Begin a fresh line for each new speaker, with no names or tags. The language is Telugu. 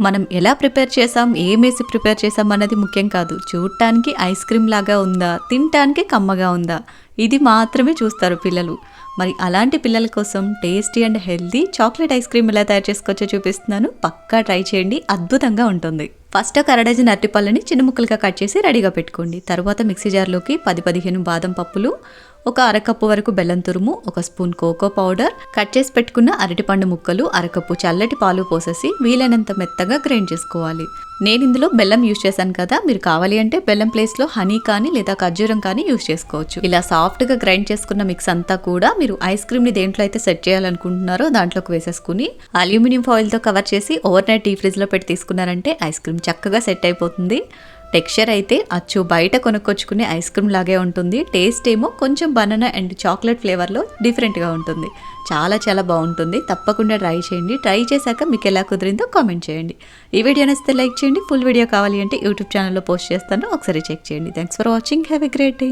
మనం ఎలా ప్రిపేర్ చేసాం, ఏమేసి ప్రిపేర్ చేసాం అన్నది ముఖ్యం కాదు. చూడటానికి ఐస్ క్రీమ్ లాగా ఉందా, తినటానికి కమ్మగా ఉందా, ఇది మాత్రమే చూస్తారు పిల్లలు. మరి అలాంటి పిల్లల కోసం tasty and healthy chocolate ice cream ఎలా తయారు చేసుకోవచ్చో చూపిస్తున్నాను. పక్కా ట్రై చేయండి, అద్భుతంగా ఉంటుంది. ఫస్ట్ ఒక అరడజన్ అరటిపళ్ళని చిన్న ముక్కలుగా కట్ చేసి రెడీగా పెట్టుకోండి. తర్వాత మిక్సీ జార్లోకి 10-15 బాదం పప్పులు, ఒక అరకప్పు వరకు బెల్లం తురుము, ఒక స్పూన్ కోకో పౌడర్, కట్ చేసి పెట్టుకున్న అరటిపండు ముక్కలు, అరకప్పు చల్లటి పాలు పోసేసి వీలైనంత మెత్తగా గ్రైండ్ చేసుకోవాలి. నేను ఇందులో బెల్లం యూజ్ చేశాను కదా, మీరు కావాలి అంటే బెల్లం ప్లేస్లో హనీ కానీ లేదా ఖర్జూరం కానీ యూజ్ చేసుకోవచ్చు. ఇలా సాఫ్ట్గా గ్రైండ్ చేసుకున్న మిక్స్ అంతా కూడా మీరు ఐస్ క్రీమ్ని దేంట్లో అయితే సెట్ చేయాలనుకుంటున్నారో దాంట్లోకి వేసేసుకుని అల్యూమినియం ఫాయిల్తో కవర్ చేసి ఓవర్ నైట్ డీప్ ఫ్రిడ్జ్లో పెట్టి తీసుకున్నారంటే ఐస్ క్రీమ్ చక్కగా సెట్ అయిపోతుంది. టెక్స్చర్ అయితే అచ్చు బయట కొనుక్కొచ్చుకునే ఐస్ క్రీమ్ లాగే ఉంటుంది. టేస్ట్ ఏమో కొంచెం బనానా అండ్ చాక్లెట్ ఫ్లేవర్లో డిఫరెంట్గా ఉంటుంది. చాలా చాలా బాగుంటుంది. తప్పకుండా ట్రై చేయండి. ట్రై చేశాక మీకు ఎలా కుదిరిందో కామెంట్ చేయండి. ఈ వీడియో నచ్చితే లైక్ చేయండి. ఫుల్ వీడియో కావాలి అంటే యూట్యూబ్ ఛానల్లో పోస్ట్ చేస్తాను, ఒకసారి చెక్ చేయండి. Thanks for watching. Have a great day.